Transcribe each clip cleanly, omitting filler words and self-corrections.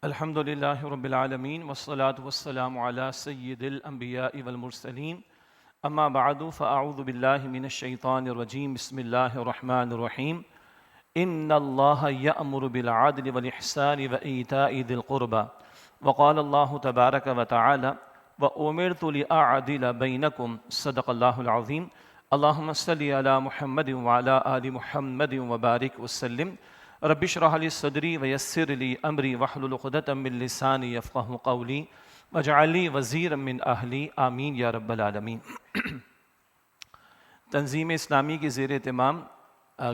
الحمد للہ رب العالمین والصلاة والسلام علی سید الانبیاء والمرسلین اما بعد فاعوذ باللہ من الشیطان الرجیم بسم اللہ الرحمن الرحیم ان اللہ یأمر بالعدل والاحسان وایتاء ذی القربى وقال اللہ تبارک وتعالی وامرت لاعدل بینکم صدق اللہ العظیم اللہم صلی علی محمد وعلی آل محمد وبارک وسلم رب اشرح لی صدری ویسر لی امری واحلل عقدۃ من لسانی یفقہوا قولی واجعل لی وزیرا من اہلی آمین یا رب العالمین۔ تنظیم اسلامی کے زیر اہتمام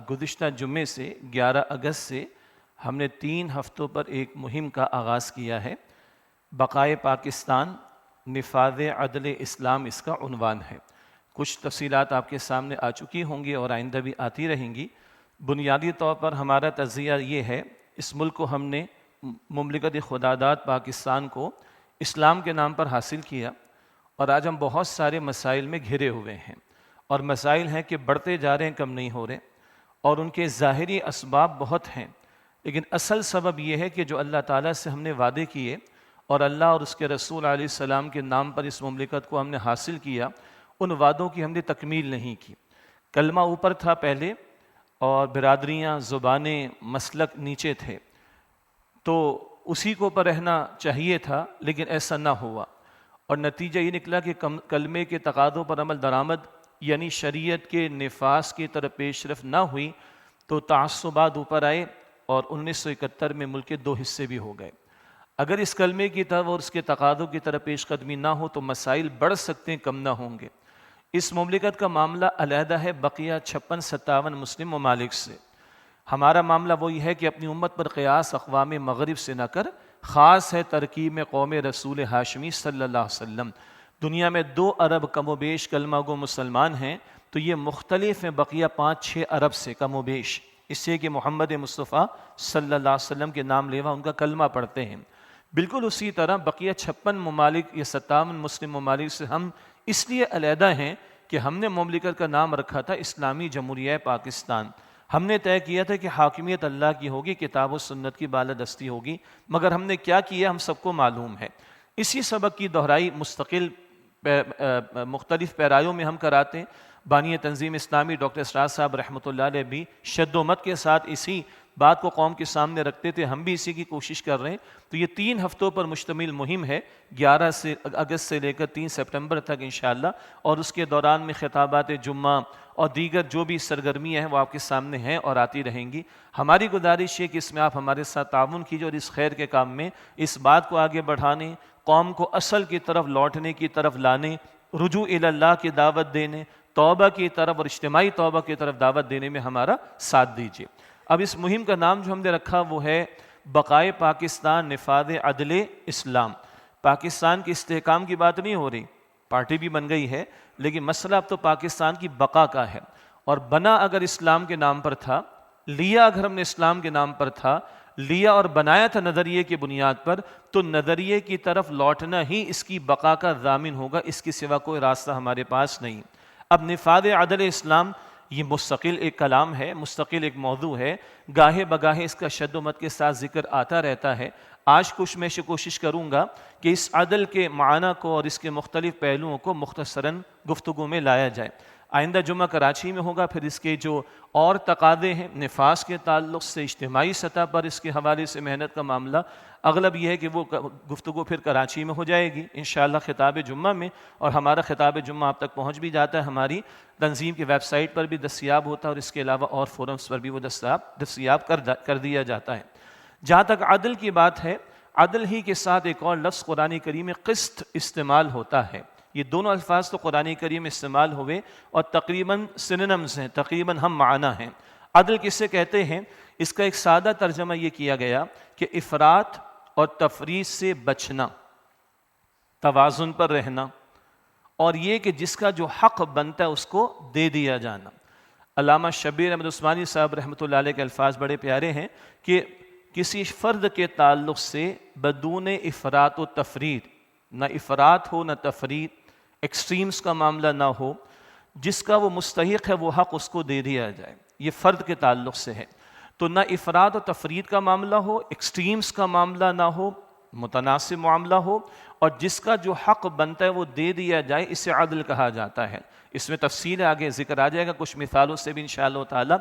گزشتہ جمعے سے 11 اگست سے ہم نے 3 ہفتوں پر ایک مہم کا آغاز کیا ہے۔ بقائے پاکستان نفاذ عدل اسلام اس کا عنوان ہے۔ کچھ تفصیلات آپ کے سامنے آ چکی ہوں گی اور آئندہ بھی آتی رہیں گی۔ بنیادی طور پر ہمارا تجزیہ یہ ہے، اس ملک کو ہم نے مملکت خداداد پاکستان کو اسلام کے نام پر حاصل کیا، اور آج ہم بہت سارے مسائل میں گھرے ہوئے ہیں، اور مسائل ہیں کہ بڑھتے جا رہے ہیں، کم نہیں ہو رہے، اور ان کے ظاہری اسباب بہت ہیں، لیکن اصل سبب یہ ہے کہ جو اللہ تعالیٰ سے ہم نے وعدے کیے اور اللہ اور اس کے رسول علیہ السلام کے نام پر اس مملکت کو ہم نے حاصل کیا، ان وعدوں کی ہم نے تکمیل نہیں کی۔ کلمہ اوپر تھا پہلے، اور برادریاں، زبانیں، مسلک نیچے تھے، تو اسی کو پر رہنا چاہیے تھا، لیکن ایسا نہ ہوا، اور نتیجہ یہ نکلا کہ کلمے کے تقاضوں پر عمل درآمد یعنی شریعت کے نفاذ کی طرف پیش رفت نہ ہوئی، تو تعصبات اوپر آئے، اور 1971 میں ملک کے 2 حصے بھی ہو گئے۔ اگر اس کلمے کی طرف اور اس کے تقاضوں کی طرف پیش قدمی نہ ہو تو مسائل بڑھ سکتے ہیں، کم نہ ہوں گے۔ اس مملکت کا معاملہ علیحدہ ہے بقیہ 56-57 مسلم ممالک سے۔ ہمارا معاملہ وہی ہے کہ اپنی امت پر قیاس اقوام مغرب سے نہ کر، خاص ہے ترکیب میں قوم رسول ہاشمی صلی اللہ علیہ وسلم۔ دنیا میں 2 ارب کم و بیش کلمہ گو مسلمان ہیں، تو یہ مختلف ہیں بقیہ 5-6 ارب سے کم و بیش، اس سے کہ محمد مصطفیٰ صلی اللہ علیہ وسلم کے نام لیوا ان کا کلمہ پڑھتے ہیں۔ بالکل اسی طرح بقیہ 56 ممالک یا 57 مسلم ممالک سے ہم اس لیے علیحدہ ہیں کہ ہم نے مملکت کا نام رکھا تھا اسلامی جمہوریہ پاکستان۔ ہم نے طے کیا تھا کہ حاکمیت اللہ کی ہوگی، کتاب و سنت کی بالادستی ہوگی، مگر ہم نے کیا کیا ہم سب کو معلوم ہے۔ اسی سبق کی دہرائی مستقل مختلف پیرایوں میں ہم کراتے ہیں۔ بانی تنظیم اسلامی ڈاکٹر اسرار صاحب رحمۃ اللہ علیہ بھی شد و مت کے ساتھ اسی بات کو قوم کے سامنے رکھتے تھے، ہم بھی اسی کی کوشش کر رہے ہیں۔ تو یہ 3 ہفتوں پر مشتمل مہم ہے، 11 اگست سے لے کر 3 سپٹمبر تک انشاءاللہ، اور اس کے دوران میں خطابات جمعہ اور دیگر جو بھی سرگرمیاں ہیں وہ آپ کے سامنے ہیں اور آتی رہیں گی۔ ہماری گزارش ہے کہ اس میں آپ ہمارے ساتھ تعاون کیجیے، اور اس خیر کے کام میں اس بات کو آگے بڑھانے، قوم کو اصل کی طرف لوٹنے کی طرف لانے، رجوع الی اللہ کی دعوت دینے، توبہ کی طرف اور اجتماعی توبہ کی طرف دعوت دینے میں ہمارا ساتھ دیجیے۔ اب اس مہم کا نام جو ہم نے رکھا وہ ہے بقائے پاکستان نفاذ عدل اسلام۔ پاکستان کے استحکام کی بات نہیں ہو رہی، پارٹی بھی بن گئی ہے، لیکن مسئلہ اب تو پاکستان کی بقا کا ہے، اور بنا اگر اسلام کے نام پر تھا، لیا اگر ہم نے اسلام کے نام پر تھا، لیا اور بنایا تھا نظریے کی بنیاد پر، تو نظریے کی طرف لوٹنا ہی اس کی بقا کا ضامن ہوگا، اس کے سوا کوئی راستہ ہمارے پاس نہیں۔ اب نفاذ عدل اسلام یہ مستقل ایک کلام ہے، مستقل ایک موضوع ہے، گاہے بگاہے اس کا شد و مت کے ساتھ ذکر آتا رہتا ہے۔ آج کچھ میں کوشش کروں گا کہ اس عدل کے معنی کو اور اس کے مختلف پہلوؤں کو مختصراً گفتگو میں لایا جائے۔ آئندہ جمعہ کراچی میں ہوگا، پھر اس کے جو اور تقاضے ہیں نفاذ کے تعلق سے، اجتماعی سطح پر اس کے حوالے سے محنت کا معاملہ، اغلب یہ ہے کہ وہ گفتگو پھر کراچی میں ہو جائے گی انشاءاللہ خطاب جمعہ میں، اور ہمارا خطاب جمعہ آپ تک پہنچ بھی جاتا ہے، ہماری تنظیم کی ویب سائٹ پر بھی دستیاب ہوتا ہے، اور اس کے علاوہ اور فورمز پر بھی وہ دستیاب کر دیا جاتا ہے۔ جہاں تک عدل کی بات ہے، عدل ہی کے ساتھ ایک اور لفظ قرآن کریم میں قسط استعمال ہوتا ہے۔ یہ دونوں الفاظ تو قرآن کریم میں استعمال ہوئے اور تقریباً سنونمز ہیں، تقریباً ہم معنی ہیں۔ عدل کسے کہتے ہیں؟ اس کا ایک سادہ ترجمہ یہ کیا گیا کہ افراط اور تفریط سے بچنا، توازن پر رہنا، اور یہ کہ جس کا جو حق بنتا ہے اس کو دے دیا جانا۔ علامہ شبیر احمد عثمانی صاحب رحمۃ اللہ علیہ کے الفاظ بڑے پیارے ہیں کہ کسی فرد کے تعلق سے بدون افراط و تفریط، نہ افراط ہو نہ تفریط، ایکسٹریمز کا معاملہ نہ ہو، جس کا وہ مستحق ہے وہ حق اس کو دے دیا جائے، یہ فرد کے تعلق سے ہے۔ تو نہ افراد و تفرید کا معاملہ ہو، ایکسٹریمز کا معاملہ نہ ہو، متناسب معاملہ ہو، اور جس کا جو حق بنتا ہے وہ دے دیا جائے، اسے عدل کہا جاتا ہے۔ اس میں تفصیل آگے ذکر آ جائے گا کچھ مثالوں سے بھی انشاءاللہ تعالی۔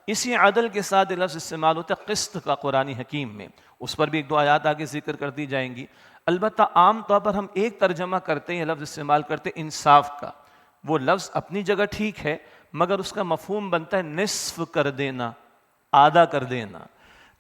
اسی عدل کے ساتھ لفظ استعمال ہوتا ہے قسط کا قرآن حکیم میں، اس پر بھی ایک دو آیات آگے ذکر کر دی جائیں گی۔ البتہ عام طور پر ہم ایک ترجمہ کرتے ہیں، لفظ استعمال کرتے ہیں انصاف کا۔ وہ لفظ اپنی جگہ ٹھیک ہے، مگر اس کا مفہوم بنتا ہے نصف کر دینا، آدھا کر دینا۔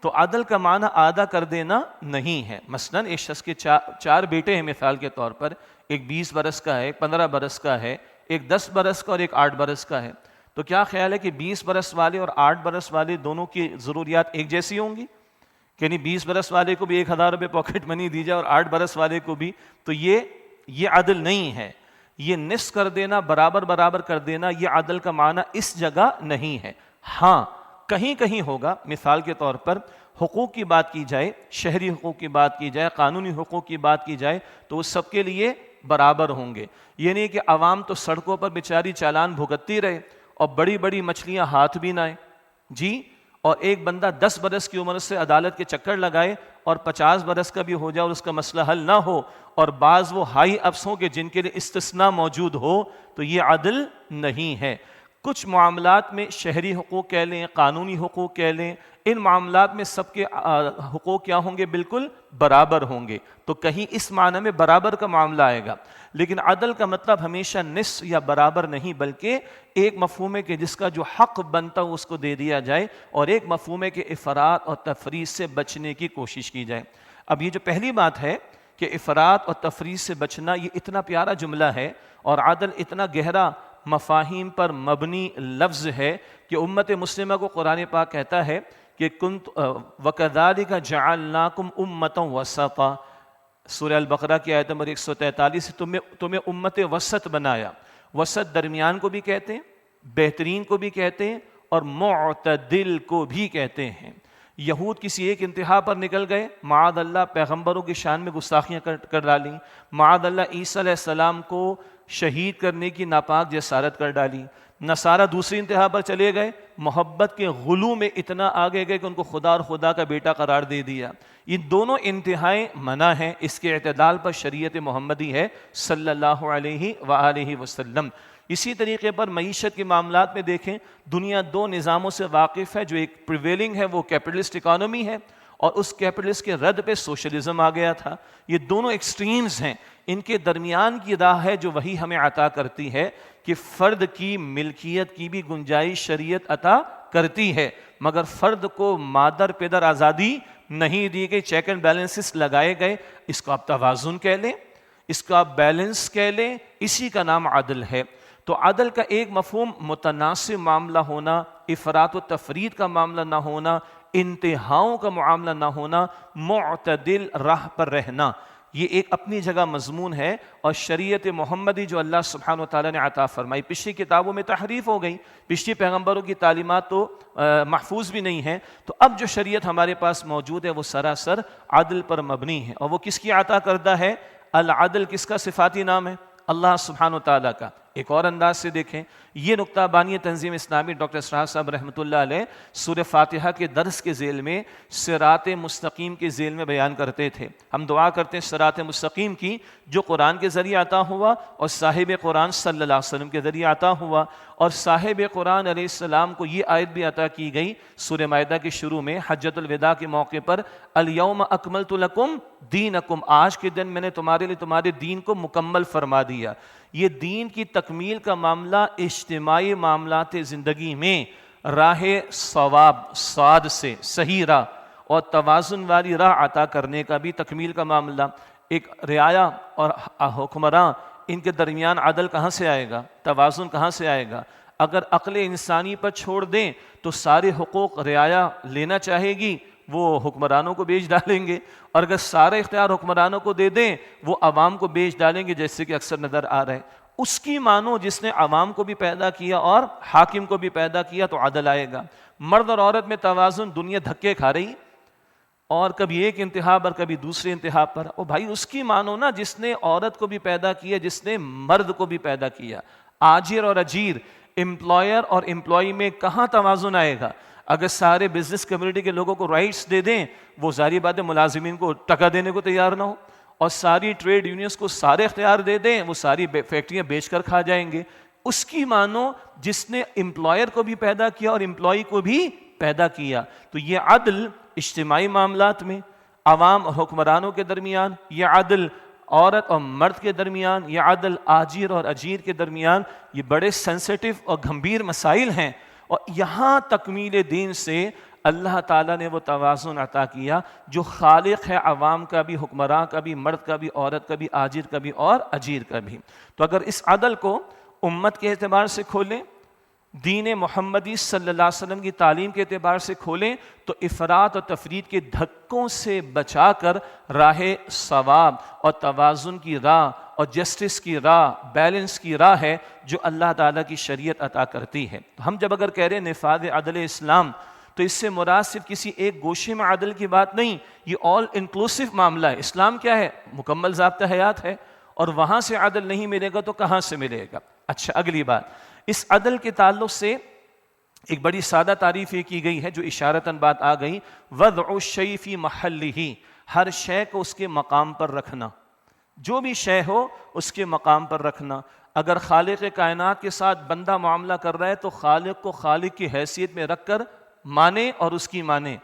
تو عدل کا معنی آدھا کر دینا نہیں ہے۔ مثلاً ایک شخص کے چار بیٹے ہیں مثال کے طور پر، ایک 20 برس کا ہے، ایک 15 برس کا ہے، ایک 10 برس کا اور ایک 8 برس کا ہے۔ تو کیا خیال ہے کہ 20 برس والے اور 8 برس والے دونوں کی ضروریات ایک جیسی ہوں گی؟ یعنی 20 برس والے کو بھی 1000 روپے پاکٹ منی دی جائے اور 8 برس والے کو بھی؟ تو یہ عدل نہیں ہے۔ یہ نصف کر دینا، برابر برابر کر دینا، یہ عدل کا معنی اس جگہ نہیں ہے۔ ہاں کہیں کہیں ہوگا، مثال کے طور پر حقوق کی بات کی جائے، شہری حقوق کی بات کی جائے، قانونی حقوق کی بات کی جائے، تو وہ سب کے لیے برابر ہوں گے۔ یہ نہیں کہ عوام تو سڑکوں پر بیچاری چالان بھگتتی رہے اور بڑی بڑی مچھلیاں ہاتھ بھی نہ آئیں جی، اور ایک بندہ 10 برس کی عمر سے عدالت کے چکر لگائے اور 50 برس کا بھی ہو جائے اور اس کا مسئلہ حل نہ ہو، اور بعض وہ ہائی اپس ہوں کہ جن کے لیے استثناء موجود ہو، تو یہ عدل نہیں ہے۔ کچھ معاملات میں شہری حقوق کہہ لیں، قانونی حقوق کہہ لیں، ان معاملات میں سب کے حقوق کیا ہوں گے؟ بالکل برابر ہوں گے۔ تو کہیں اس معنی میں برابر کا معاملہ آئے گا، لیکن عدل کا مطلب ہمیشہ نصف یا برابر نہیں، بلکہ ایک مفہوم ہے کہ جس کا جو حق بنتا ہو اس کو دے دیا جائے، اور ایک مفہوم ہے کہ افراط اور تفریط سے بچنے کی کوشش کی جائے۔ اب یہ جو پہلی بات ہے کہ افراط اور تفریط سے بچنا، یہ اتنا پیارا جملہ ہے، اور عدل اتنا گہرا مفاہیم پر مبنی لفظ ہے کہ امت مسلمہ کو قرآن پاک کہتا ہے کہ وَكَذَلِكَ جَعَلْنَاكُمْ أُمَّةً وَسَطًا، سورہ البقرہ کی آیت نمبر 143، تمہیں امت وسط بنایا۔ وسط درمیان کو بھی کہتے ہیں، بہترین کو بھی کہتے ہیں، اور معتدل کو بھی کہتے ہیں۔ یہود کسی ایک انتہا پر نکل گئے، معاذ اللہ پیغمبروں کی شان میں گستاخیاں کر ڈالیں، معاذ اللہ عیسیٰ علیہ السلام کو شہید کرنے کی ناپاک جسارت کر ڈالی۔ نصارہ دوسری انتہا پر چلے گئے، محبت کے غلو میں اتنا آگے گئے کہ ان کو خدا اور خدا کا بیٹا قرار دے دیا۔ یہ دونوں انتہائیں منع ہیں، اس کے اعتدال پر شریعت محمدی ہے صلی اللہ علیہ وآلہ وسلم۔ اسی طریقے پر معیشت کے معاملات میں دیکھیں، دنیا دو نظاموں سے واقف ہے، جو ایک پریویلنگ ہے وہ کیپٹلسٹ اکانومی ہے، اور اس کیپٹلسٹ کے رد پہ سوشلزم آ گیا تھا۔ یہ دونوں ایکسٹریمز ہیں، ان کے درمیان کی راہ ہے جو وہی ہمیں عطا کرتی ہے کہ فرد کی ملکیت کی بھی گنجائش شریعت عطا کرتی ہے، مگر فرد کو مادر پیدر آزادی نہیں دی گئی، چیک اینڈ بیلنسز لگائے گئے۔ اس کو آپ توازن کہہ لیں، اس کو آپ بیلنس کہہ لیں، اسی کا نام عدل ہے۔ تو عدل کا ایک مفہوم متناسب معاملہ ہونا، افراط و تفرید کا معاملہ نہ ہونا، انتہاؤں کا معاملہ نہ ہونا، معتدل راہ پر رہنا، یہ ایک اپنی جگہ مضمون ہے۔ اور شریعت محمدی جو اللہ سبحانہ وتعالیٰ نے عطا فرمائی، پچھلی کتابوں میں تحریف ہو گئی، پچھلی پیغمبروں کی تعلیمات تو محفوظ بھی نہیں ہیں، تو اب جو شریعت ہمارے پاس موجود ہے وہ سراسر عدل پر مبنی ہے۔ اور وہ کس کی عطا کردہ ہے؟ العدل کس کا صفاتی نام ہے؟ اللہ سبحانہ وتعالیٰ کا۔ ایک اور انداز سے دیکھیں، یہ نقطہ بانی تنظیم اسلامی ڈاکٹر اسرار صاحب رحمۃ اللہ علیہ سورہ فاتحہ کے درس کے ذیل میں صراط مستقیم کے ذیل میں بیان کرتے تھے۔ ہم دعا کرتے ہیں صراط مستقیم کی، جو قرآن کے ذریعے عطا ہوا اور صاحب قرآن صلی اللہ علیہ وسلم کے ذریعے عطا ہوا، اور صاحب قرآن علیہ السلام کو یہ آیت بھی عطا کی گئی سورہ مائدہ کے شروع میں حجۃ الوداع کے موقع پر، الیوم اکملت لکم دینکم، آج کے دن میں نے تمہارے لیے تمہارے دین کو مکمل فرما دیا۔ یہ دین کی تکمیل کا معاملہ اجتماعی معاملات زندگی میں راہ صواب، صاد سے صحیح راہ اور توازن والی راہ عطا کرنے کا بھی تکمیل کا معاملہ۔ ایک رعایا اور حکمراں، ان کے درمیان عدل کہاں سے آئے گا؟ توازن کہاں سے آئے گا؟ اگر عقل انسانی پر چھوڑ دیں تو سارے حقوق رعایا لینا چاہے گی، وہ حکمرانوں کو بیچ ڈالیں گے، اور اگر سارے اختیار حکمرانوں کو دے دیں وہ عوام کو بیچ ڈالیں گے، جیسے کہ اکثر نظر آ رہا ہے۔ اس کی مانو جس نے عوام کو بھی پیدا کیا اور حاکم کو بھی پیدا کیا، تو عدل آئے گا۔ مرد اور عورت میں توازن، دنیا دھکے کھا رہی اور کبھی ایک انتہا پر کبھی دوسرے انتہا پر، او بھائی اس کی مانو نا جس نے عورت کو بھی پیدا کیا، جس نے مرد کو بھی پیدا کیا۔ آجر اور اجیر، امپلائر اور امپلائی میں کہاں توازن آئے گا؟ اگر سارے بزنس کمیونٹی کے لوگوں کو رائٹس دے دیں، وہ ظاہری بات ہے ملازمین کو ٹکا دینے کو تیار نہ ہو، اور ساری ٹریڈ یونینز کو سارے اختیار دے دیں، وہ ساری فیکٹریاں بیچ کر کھا جائیں گے۔ اس کی مانو جس نے امپلائر کو بھی پیدا کیا اور امپلائی کو بھی پیدا کیا۔ تو یہ عدل اجتماعی معاملات میں، عوام اور حکمرانوں کے درمیان، یہ عدل عورت اور مرد کے درمیان، یہ عدل آجیر اور اجیر کے درمیان، یہ بڑے سینسیٹیو اور گھمبیر مسائل ہیں، اور یہاں تکمیل دین سے اللہ تعالیٰ نے وہ توازن عطا کیا جو خالق ہے عوام کا بھی، حکمراں کا بھی، مرد کا بھی، عورت کا بھی، آجر کا بھی اور اجیر کا بھی۔ تو اگر اس عدل کو امت کے اعتبار سے کھولیں، دین محمدی صلی اللہ علیہ وسلم کی تعلیم کے اعتبار سے کھولیں، تو افراط اور تفریط کے دھکوں سے بچا کر راہ ثواب اور توازن کی راہ اور جسٹس کی راہ، بیلنس کی راہ ہے جو اللہ تعالیٰ کی شریعت عطا کرتی ہے۔ تو ہم جب اگر کہہ رہے ہیں نفاذ عدل اسلام، تو اس سے مراد صرف کسی ایک گوشے میں عدل کی بات نہیں، یہ آل انکلوسیو معاملہ ہے۔ اسلام کیا ہے؟ مکمل ضابطہ حیات ہے، اور وہاں سے عدل نہیں ملے گا تو کہاں سے ملے گا؟ اچھا، اگلی بات، اس عدل کے تعلق سے ایک بڑی سادہ تعریف یہ کی گئی ہے جو اشارتاً بات آ گئی، وضع الشیء فی محلہ، ہر شے کو اس کے مقام پر رکھنا، جو بھی شے ہو اس کے مقام پر رکھنا۔ اگر خالق کائنات کے ساتھ بندہ معاملہ کر رہا ہے تو خالق کو خالق کی حیثیت میں رکھ کر مانے اور اس کی مانے،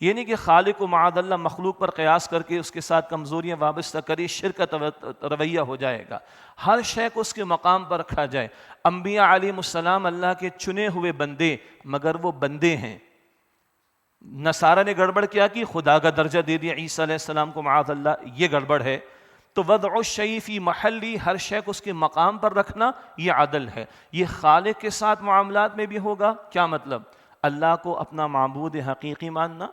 یہ نہیں کہ خالق کو معاذ اللہ مخلوق پر قیاس کر کے اس کے ساتھ کمزوریاں وابستہ کری، شرک کا رویہ ہو جائے گا۔ ہر شے کو اس کے مقام پر رکھا جائے۔ انبیاء علیہ السلام اللہ کے چنے ہوئے بندے، مگر وہ بندے ہیں۔ نصارہ نے گڑبڑ کیا کی، خدا کا درجہ دے دیا عیسیٰ علیہ السلام کو، معاذ اللہ، یہ گڑبڑ ہے۔ تو وضع الشیء فی محلی، ہر شے کو اس کے مقام پر رکھنا، یہ عدل ہے۔ یہ خالق کے ساتھ معاملات میں بھی ہوگا۔ کیا مطلب؟ اللہ کو اپنا معبود حقیقی ماننا،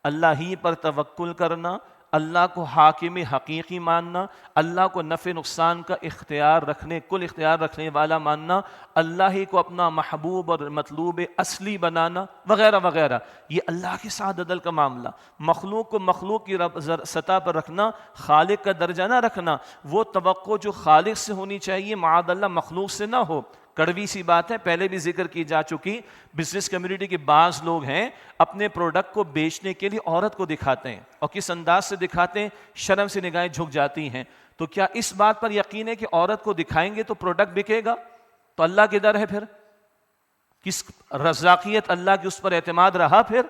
اللہ ہی پر توکل کرنا، اللہ کو حاکم حقیقی ماننا، اللہ کو نفع نقصان کا اختیار رکھنے، کل اختیار رکھنے والا ماننا، اللہ ہی کو اپنا محبوب اور مطلوب اصلی بنانا، وغیرہ وغیرہ۔ یہ اللہ کے ساتھ عدل کا معاملہ۔ مخلوق کو مخلوق کی سطح پر رکھنا، خالق کا درجہ نہ رکھنا۔ وہ توقع جو خالق سے ہونی چاہیے معاذ اللہ مخلوق سے نہ ہو۔ کڑوی سی بات ہے، پہلے بھی ذکر کی جا چکی، بزنس کمیونٹی کے بعض لوگ ہیں اپنے پروڈکٹ کو بیچنے کے لیے عورت کو دکھاتے ہیں، اور کس انداز سے دکھاتے ہیں؟ شرم سے نگاہیں جھک جاتی ہیں۔ تو کیا اس بات پر یقین ہے کہ عورت کو دکھائیں گے تو پروڈکٹ بکے گا؟ تو اللہ کے در ہے، پھر کس رزاقیت اللہ کی اس پر اعتماد رہا؟ پھر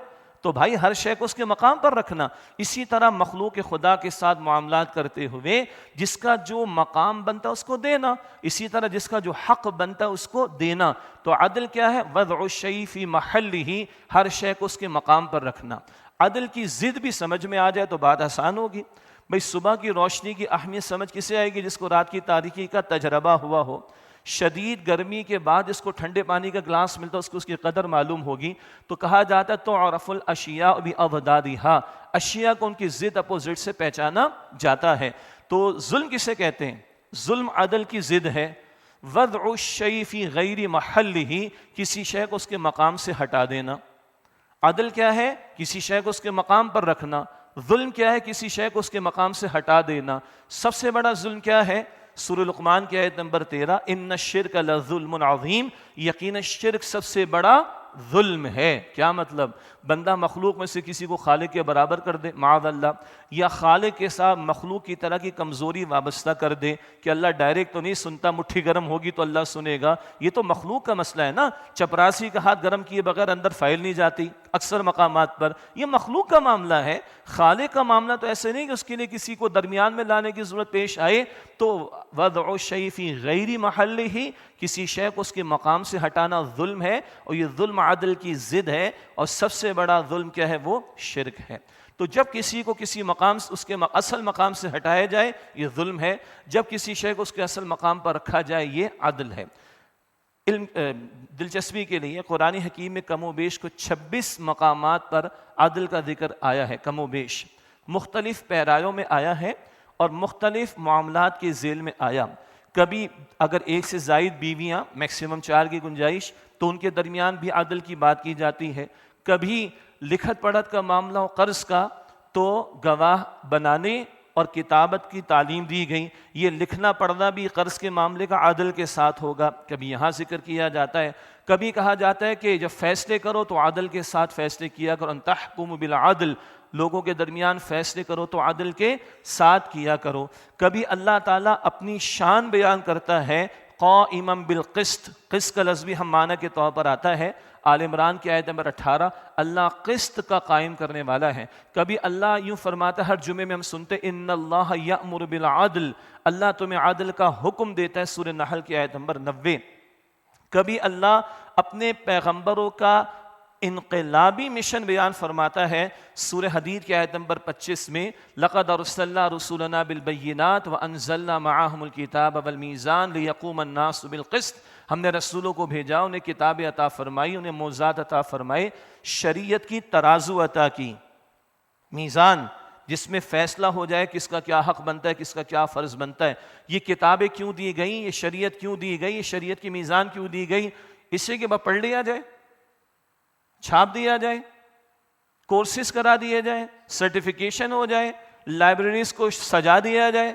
تو بھائی ہر شے کو اس کے مقام پر رکھنا۔ اسی طرح مخلوق خدا کے ساتھ معاملات کرتے ہوئے جس کا جو مقام بنتا ہے اس کو دینا، اسی طرح جس کا جو حق بنتا ہے اس کو دینا۔ تو عدل کیا ہے؟ وضع الشیء فی محلہ، ہر شے کو اس کے مقام پر رکھنا۔ عدل کی ضد بھی سمجھ میں آ جائے تو بات آسان ہوگی۔ بھائی صبح کی روشنی کی اہمیت سمجھ کسے آئے گی؟ جس کو رات کی تاریکی کا تجربہ ہوا ہو۔ شدید گرمی کے بعد جس کو ٹھنڈے پانی کا گلاس ملتا ہے اس کو اس کی قدر معلوم ہوگی۔ تو کہا جاتا ہے تعرف الاشیاء باضدادھا، اشیاء کو ان کی ضد اپوزٹ سے پہچانا جاتا ہے۔ تو ظلم کسے کہتے ہیں؟ ظلم عدل کی ضد ہے۔ وضع الشیء فی غیر محلہ، کسی شے کو اس کے مقام سے ہٹا دینا۔ عدل کیا ہے؟ کسی شے کو اس کے مقام پر رکھنا۔ ظلم کیا ہے؟ کسی شے کو اس کے مقام سے ہٹا دینا۔ سب سے بڑا ظلم کیا ہے؟ سورہ لقمان کی آیت نمبر 13، ان الشرک لظلم عظیم، یقینا شرک سب سے بڑا ظلم ہے۔ کیا مطلب؟ بندہ مخلوق میں سے کسی کو خالق کے برابر کر دے معاذ اللہ، یا خالق کے ساتھ مخلوق کی طرح کی کمزوری وابستہ کر دے کہ اللہ ڈائریکٹ تو نہیں سنتا، مٹھی گرم ہوگی تو اللہ سنے گا۔ یہ تو مخلوق کا مسئلہ ہے نا، چپراسی کا ہاتھ گرم کیے بغیر اندر فائل نہیں جاتی اکثر مقامات پر، یہ مخلوق کا معاملہ ہے۔ خالق کا معاملہ تو ایسے نہیں کہ اس کے لیے کسی کو درمیان میں لانے کی ضرورت پیش آئے۔ تو وضع الشیء فی غیر محلہ، کسی شے کو اس کے مقام سے ہٹانا ظلم ہے، اور یہ ظلم عدل کی ضد ہے، اور سب سے بڑا ظلم کیا ہے؟ وہ شرک ہے۔ تو جب کسی کو کسی مقام سے اس کے اصل مقام سے ہٹایا جائے یہ ظلم ہے، جب کسی شے کو اس کے اصل مقام پر رکھا جائے یہ عدل ہے۔ علم دلچسپی کے لیے قرآن حکیم میں کم و بیش کو 26 مقامات پر عدل کا ذکر آیا ہے، کم و بیش مختلف پیرایوں میں آیا ہے اور مختلف معاملات کے ذیل میں آیا۔ کبھی اگر ایک سے زائد بیویاں، میکسیمم 4 کی گنجائش، تو ان کے درمیان بھی عدل کی بات کی جاتی ہے۔ کبھی لکھت پڑھت کا معاملہ ہو قرض کا، تو گواہ بنانے اور کتابت کی تعلیم دی گئی. یہ لکھنا پڑھنا بھی قرض کے معاملے کا عدل کے ساتھ ہوگا. کبھی یہاں ذکر کیا جاتا ہے، کبھی کہا جاتا ہے کہ جب فیصلے کرو تو عدل کے ساتھ فیصلے کیا کرو. ان تحکموا بالعدل، لوگوں کے درمیان فیصلے کرو تو عدل کے ساتھ کیا کرو. کبھی اللہ تعالیٰ اپنی شان بیان کرتا ہے قائما بالقسط. قسط کا لفظ بھی ہم معنی کے طور پر آتا ہے. آل عمران کی آیت نمبر 18، اللہ قسط کا قائم کرنے والا ہے. کبھی اللہ یوں فرماتا ہے، ہر جمعے میں ہم سنتے ان اللہ یأمر بالعدل، اللہ تمہیں عدل کا حکم دیتا ہے، سورہ نحل کی آیت نمبر 90. کبھی اللہ اپنے پیغمبروں کا انقلابی مشن بیان فرماتا ہے، سورہ حدید کی آیت نمبر 25 میں لقد ارسلنا رسولنا بالبینات وانزلنا معاہم الکتاب والمیزان لیقوم الناس بالقسط. ہم نے رسولوں کو بھیجا، انہیں کتابیں عطا فرمائی، انہیں معجزات عطا فرمائے، شریعت کی ترازو عطا کی، میزان جس میں فیصلہ ہو جائے کس کا کیا حق بنتا ہے، کس کا کیا فرض بنتا ہے. یہ کتابیں کیوں دی گئیں، یہ شریعت کیوں دی گئی، یہ شریعت کی میزان کیوں دی گئی؟ اس سے کہ پڑھ لیا جائے، چھاپ دیا جائے، کورسز کرا دیے جائیں، سرٹیفیکیشن ہو جائے، لائبریریز کو سجا دیا جائے،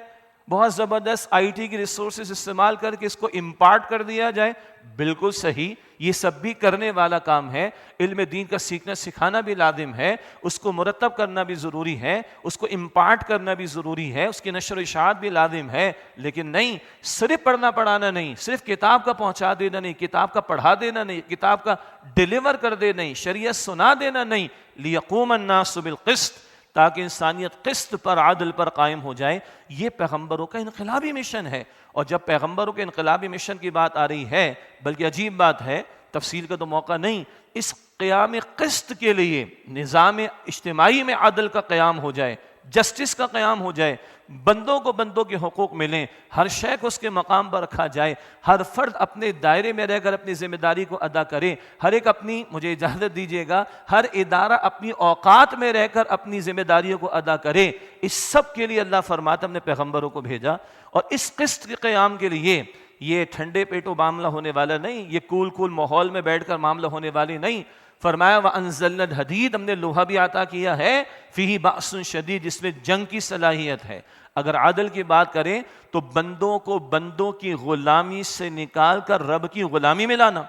بہت زبردست آئی ٹی کی ریسورسز استعمال کر کے اس کو امپارٹ کر دیا جائے. بالکل صحیح، یہ سب بھی کرنے والا کام ہے. علم دین کا سیکھنا سکھانا بھی لازم ہے، اس کو مرتب کرنا بھی ضروری ہے، اس کو امپارٹ کرنا بھی ضروری ہے، اس کی نشر و اشاعت بھی لازم ہے. لیکن نہیں، صرف پڑھنا پڑھانا نہیں، صرف کتاب کا پہنچا دینا نہیں، کتاب کا پڑھا دینا نہیں، کتاب کا ڈیلیور کر دینا نہیں، شریعت سنا دینا نہیں. لیقوم الناس بالقسط، تاکہ انسانیت قسط پر، عدل پر قائم ہو جائے. یہ پیغمبروں کا انقلابی مشن ہے. اور جب پیغمبروں کے انقلابی مشن کی بات آ رہی ہے، بلکہ عجیب بات ہے، تفصیل کا تو موقع نہیں، اس قیام قسط کے لیے نظام اجتماعی میں عدل کا قیام ہو جائے، جسٹس کا قیام ہو جائے، بندوں کو بندوں کے حقوق ملیں، ہر شے کو اس کے مقام پر رکھا جائے، ہر فرد اپنے دائرے میں رہ کر اپنی ذمہ داری کو ادا کرے، ہر ایک اپنی، مجھے اجازت دیجیے گا، ہر ادارہ اپنی اوقات میں رہ کر اپنی ذمہ داریوں کو ادا کرے. اس سب کے لیے اللہ فرماتا ہم نے پیغمبروں کو بھیجا. اور اس قسط کے قیام کے لیے یہ ٹھنڈے پیٹوں معاملہ ہونے والا نہیں، یہ کول ماحول میں بیٹھ کر معاملہ ہونے والی نہیں. فرمایا وَأَنزَلْنَا الْحَدِيدَ، ہم نے لوہا بھی عطا کیا ہے، فِيهِ بَأْسٌ شَدِيدٌ، جس میں جنگ کی صلاحیت ہے. اگر عدل کی بات کریں تو بندوں کو بندوں کی غلامی سے نکال کر رب کی غلامی میں لانا،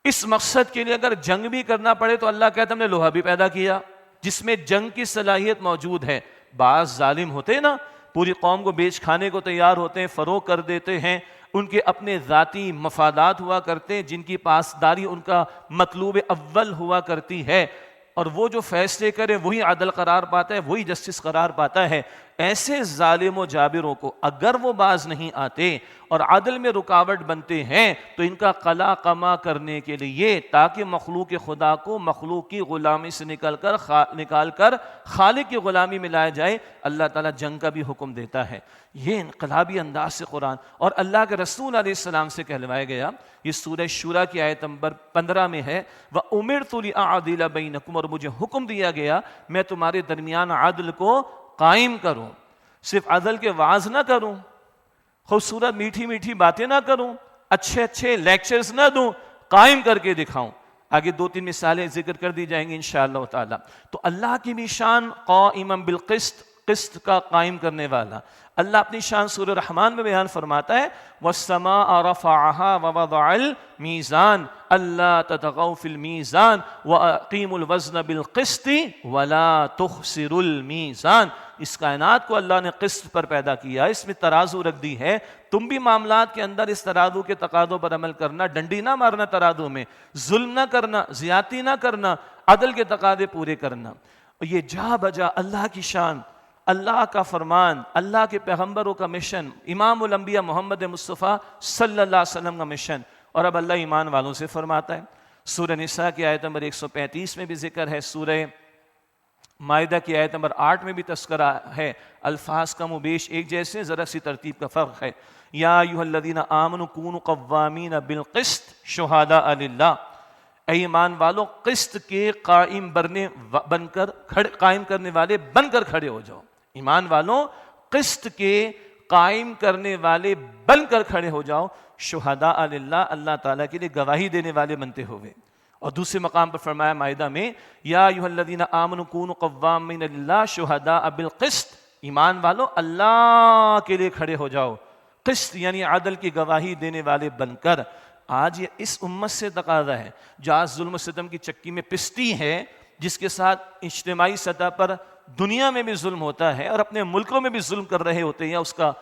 اس مقصد کے لیے اگر جنگ بھی کرنا پڑے تو اللہ کہتا ہم نے لوہا بھی پیدا کیا جس میں جنگ کی صلاحیت موجود ہے. بعض ظالم ہوتے ہیں نا، پوری قوم کو بیچ کھانے کو تیار ہوتے ہیں، فروغ کر دیتے ہیں، ان کے اپنے ذاتی مفادات ہوا کرتے ہیں جن کی پاسداری ان کا مطلوب اول ہوا کرتی ہے، اور وہ جو فیصلے کرے وہی عدل قرار پاتا ہے، وہی جسٹس قرار پاتا ہے. ایسے ظالم و جابروں کو اگر وہ باز نہیں آتے اور عدل میں رکاوٹ بنتے ہیں تو ان کا قلا قما کرنے کے لیے، تاکہ مخلوق خدا کو مخلوق کی غلامی سے نکال کر خالق کی غلامی میں لایا جائے، اللہ تعالیٰ جنگ کا بھی حکم دیتا ہے. یہ انقلابی انداز سے قرآن اور اللہ کے رسول علیہ السلام سے کہلوایا گیا. یہ سورہ شورا کی آیت نمبر 15 میں ہے، وَأُمِرْتُ لِأَعْدِلَ بَيْنَكُمْ، اور مجھے حکم دیا گیا میں تمہارے درمیان عدل کو قائم کروں. صرف عدل کے وعظ نہ کروں، خوبصورت میٹھی میٹھی باتیں نہ کروں، اچھے اچھے لیکچرز نہ دوں، قائم کر کے دکھاؤں. آگے 2-3 مثالیں ذکر کر دی جائیں گی انشاءاللہ تعالی. تو اللہ کی بھی شان قائما بالقسط، قسط کا قائم کرنے والا. اللہ اپنی شان سورہ رحمان میں بیان فرماتا ہے وَالسَّمَاءَ رَفَعَهَا وَوَضَعَ الْمِيزَانَ أَلَّا تَطْغَوْا فِي الْمِيزَانِ وَأَقِيمُوا الْوَزْنَ بِالْقِسْطِ وَلَا تُخْسِرُوا الْمِيزَانَ. اس کائنات کو اللہ نے قسط پر پیدا کیا، اس میں ترازو رکھ دی ہے. تم بھی معاملات کے اندر اس ترازو کے تقاضوں پر عمل کرنا، ڈنڈی نہ مارنا ترازو میں، ظلم نہ کرنا، زیادتی نہ کرنا، عدل کے تقاضے پورے کرنا. اور یہ جا بجا اللہ کی شان، اللہ کا فرمان، اللہ کے پیغمبروں کا مشن، امام الانبیاء محمد مصطفیٰ صلی اللہ علیہ وسلم کا مشن. اور اب اللہ ایمان والوں سے فرماتا ہے. سورہ نساء کی آیت نمبر 135 میں بھی ذکر ہے، سورہ مائدہ کی آیت نمبر 8 میں بھی تذکرہ ہے. الفاظ کم و بیش ایک جیسے، ذرا سی ترتیب کا فرق ہے. یا ایھا الذین آمنوا کونوا قوامین بالقسط شہداء للہ، اے ایمان والو قسط کے قائم کرنے والے بن کر کھڑے ہو جاؤ. ایمان والوں قسط کے قائم کرنے والے بن کر کھڑے ہو جاؤ. شہداء للہ، اللہ تعالیٰ کے لیے گواہی دینے والے بنتے ہوئے. اور دوسرے مقام پر فرمایا مائدہ میں یا ایھا الذین آمنوا کونوا قوامین للہ شہداء بالقسط، ایمان والو اللہ کے لیے کھڑے ہو جاؤ، قسط یعنی عدل کی گواہی دینے والے بن کر۔ آج یہ اس امت سے تقاضا ہے جو آج ظلم و ستم کی چکی میں پستی ہے، جس کے ساتھ اجتماعی سطح پر دنیا میں بھی ظلم ہوتا ہے اور اپنے ملکوں میں بھی ظلم کر رہے ہوتے ہیں یا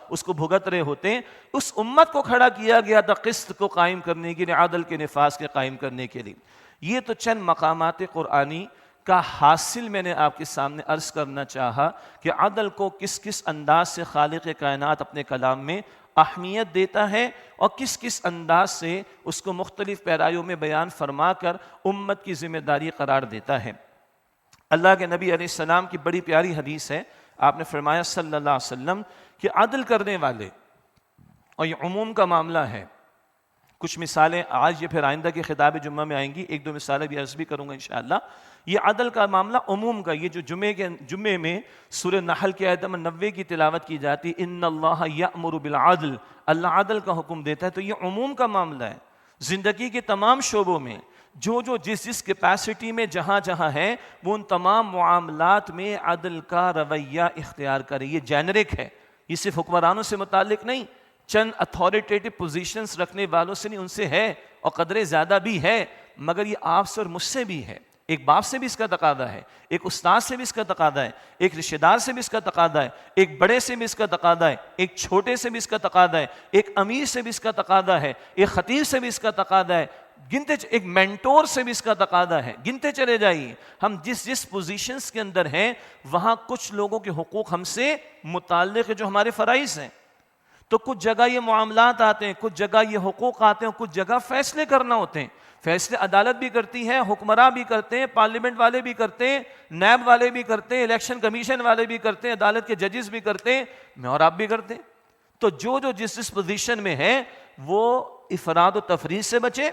اس کو بھگت رہے ہوتے ہیں، اس امت کو کھڑا کیا گیا تھا قسط کو قائم کرنے کے لیے، عدل کے نفاذ کے قائم کرنے کے لیے۔ یہ تو چند مقامات قرآنی کا حاصل میں نے آپ کے سامنے عرض کرنا چاہا کہ عدل کو کس کس انداز سے خالق کائنات اپنے کلام میں اہمیت دیتا ہے اور کس کس انداز سے اس کو مختلف پیرایوں میں بیان فرما کر امت کی ذمہ داری قرار دیتا ہے۔ اللہ کے نبی علیہ السلام کی بڑی پیاری حدیث ہے، آپ نے فرمایا صلی اللہ علیہ وسلم کہ عدل کرنے والے، اور یہ عموم کا معاملہ ہے، کچھ مثالیں آج یہ پھر آئندہ کے خطاب جمعہ میں آئیں گی، ایک دو مثالیں بھی عرض بھی کروں گا انشاءاللہ۔ یہ عدل کا معاملہ عموم کا، یہ جو جمعے میں سورہ نحل کی آیت نمبر 90 کی تلاوت کی جاتی، ان اللہ یأمر بالعدل، اللہ عدل کا حکم دیتا ہے، تو یہ عموم کا معاملہ ہے۔ زندگی کے تمام شعبوں میں جو جس کیپیسٹی میں جہاں ہے وہ ان تمام معاملات میں عدل کا رویہ اختیار کرے۔ یہ جینرک ہے، یہ صرف حکمرانوں سے متعلق نہیں، چند اتھارٹیٹیو پوزیشنز رکھنے والوں سے نہیں، ان سے ہے اور قدرے زیادہ بھی ہے، مگر یہ آپ سے اور مجھ سے بھی ہے۔ ایک باپ سے بھی اس کا تقاضا ہے، ایک استاد سے بھی اس کا تقاضا ہے، ایک رشتہ دار سے بھی اس کا تقاضا ہے، ایک بڑے سے بھی اس کا تقاضا ہے، ایک چھوٹے سے بھی اس کا تقاضا ہے، ایک امیر سے بھی اس کا تقاضا ہے، ایک خطیب سے بھی اس کا تقاضا ہے، ایک مینٹور سے بھی اس کا تقاضا ہے، گنتے چلے جائیے۔ ہم جس پوزیشنز کے اندر ہیں وہاں کچھ لوگوں کے حقوق ہم سے متعلق جو ہمارے فرائض ہیں، تو کچھ جگہ یہ معاملات آتے ہیں، کچھ جگہ یہ حقوق آتے ہیں، کچھ جگہ فیصلے کرنا ہوتے ہیں۔ فیصلے عدالت بھی کرتی ہے، حکمراں بھی کرتے ہیں، پارلیمنٹ والے بھی کرتے ہیں، نیب والے بھی کرتے ہیں، الیکشن کمیشن والے بھی کرتے ہیں، عدالت کے ججز بھی کرتے ہیں، میں اور آپ بھی کرتے ہیں۔ تو جو جس پوزیشن میں ہے وہ افراد و تفریط سے بچے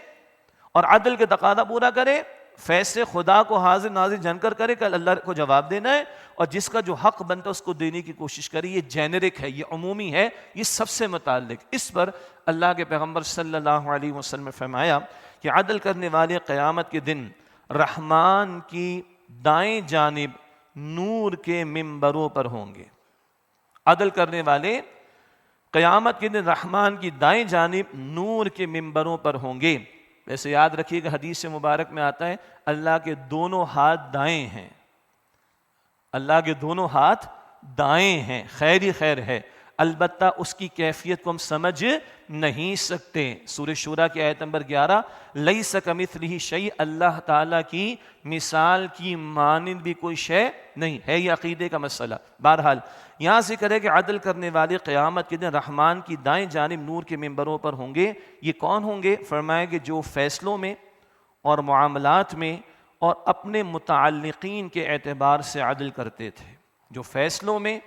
اور عدل کے تقاضا پورا کرے، فیصلے خدا کو حاضر ناظر جان کر کرے، کل اللہ کو جواب دینا ہے، اور جس کا جو حق بنتا ہے اس کو دینے کی کوشش کرے۔ یہ جینرک ہے، یہ عمومی ہے، یہ سب سے متعلق۔ اس پر اللہ کے پیغمبر صلی اللہ علیہ وسلم نے فرمایا کہ عدل کرنے والے قیامت کے دن رحمان کی دائیں جانب نور کے ممبروں پر ہوں گے۔ عدل کرنے والے قیامت کے دن رحمان کی دائیں جانب نور کے ممبروں پر ہوں گے۔ ویسے یاد رکھیے کہ حدیث مبارک میں آتا ہے اللہ کے دونوں ہاتھ دائیں ہیں، اللہ کے دونوں ہاتھ دائیں ہیں، خیر ہی خیر ہے، البتہ اس کی کیفیت کو ہم سمجھ نہیں سکتے۔ سورہ شورى کی آیت نمبر 11، لیس کمثلہ شیء، اللہ تعالیٰ کی مثال کی مانند بھی کوئی شے نہیں ہے۔ یہ عقیدے کا مسئلہ۔ بہرحال یہاں ذکر ہے کہ عدل کرنے والے قیامت کے دن رحمان کی دائیں جانب نور کے ممبروں پر ہوں گے۔ یہ کون ہوں گے؟ فرمایا کہ جو فیصلوں میں اور معاملات میں اور اپنے متعلقین کے اعتبار سے عدل کرتے تھے، جو فیصلوں میں،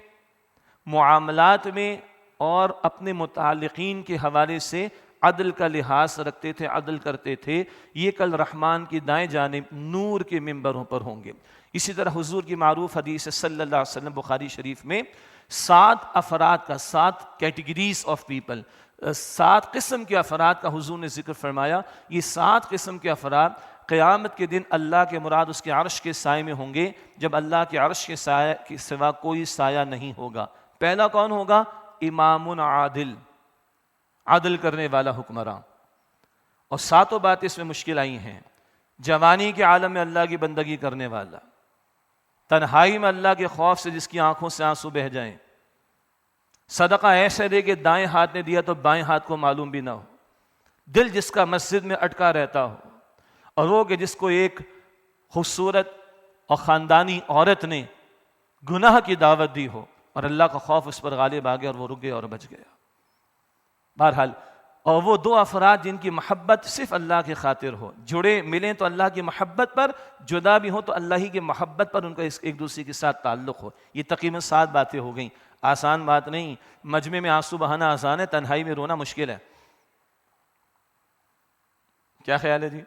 معاملات میں اور اپنے متعلقین کے حوالے سے عدل کا لحاظ رکھتے تھے، عدل کرتے تھے، یہ کل رحمان کی دائیں جانب نور کے ممبروں پر ہوں گے۔ اسی طرح حضور کی معروف حدیث صلی اللہ علیہ وسلم بخاری شریف میں 7 افراد کا، 7 کیٹیگریز آف پیپل، 7 قسم کے افراد کا حضور نے ذکر فرمایا۔ یہ 7 قسم کے افراد قیامت کے دن اللہ کے مراد اس کے عرش کے سائے میں ہوں گے، جب اللہ کے عرش کے سائے کے سوا کوئی سایہ نہیں ہوگا۔ پہلا کون ہوگا؟ امام عادل، عدل کرنے والا حکمراں۔ اور 7 باتیں اس میں مشکل آئی ہیں۔ جوانی کے عالم میں اللہ کی بندگی کرنے والا، تنہائی میں اللہ کے خوف سے جس کی آنکھوں سے آنسو بہہ جائیں، صدقہ ایسے دے کہ دائیں ہاتھ نے دیا تو بائیں ہاتھ کو معلوم بھی نہ ہو، دل جس کا مسجد میں اٹکا رہتا ہو، اور وہ کہ جس کو ایک خوبصورت اور خاندانی عورت نے گناہ کی دعوت دی ہو اور اللہ کا خوف اس پر غالب آ گیا اور وہ رک گیا اور بچ گیا۔ بہرحال، اور وہ 2 افراد جن کی محبت صرف اللہ کی خاطر ہو، جڑے ملیں تو اللہ کی محبت پر، جدا بھی ہوں تو اللہ ہی کی محبت پر ان کا ایک دوسرے کے ساتھ تعلق ہو۔ یہ تقریباً 7 باتیں ہو گئیں۔ آسان بات نہیں، مجمع میں آنسو بہانا آسان ہے، تنہائی میں رونا مشکل ہے۔ کیا خیال ہے جی؟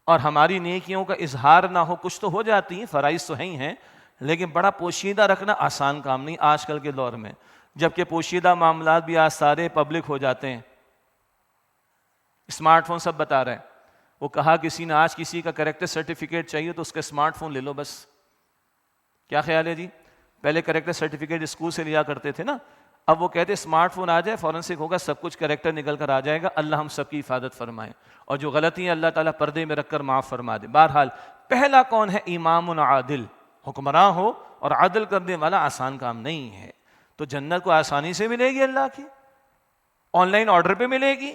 اور ہماری نیکیوں کا اظہار نہ ہو، کچھ تو ہو جاتی ہیں، فرائض تو ہیں، لیکن بڑا پوشیدہ رکھنا آسان کام نہیں آج کل کے دور میں، جبکہ پوشیدہ معاملات بھی آج سارے پبلک ہو جاتے ہیں۔ اسمارٹ فون سب بتا رہے ہیں، وہ کہا کسی نے آج کسی کا کریکٹر سرٹیفکیٹ چاہیے تو اس کا اسمارٹ فون لے لو بس. کیا خیال ہے جی؟ پہلے کریکٹر سرٹیفکیٹ اسکول سے لیا کرتے تھے نا, اب وہ کہتے اسمارٹ فون آ جائے فورنسک ہوگا, سب کچھ کریکٹر نکل کر آ جائے گا. اللہ ہم سب کی حفاظت فرمائے اور جو غلطیاں اللہ تعالیٰ پردے میں رکھ کر معاف فرما دے. بہرحال پہلا کون ہے؟ امام عادل, حکمراں ہو اور عدل کرنے والا آسان کام نہیں ہے. تو جنت کو آسانی سے ملے گی, اللہ کی آن لائن آرڈر پہ ملے گی,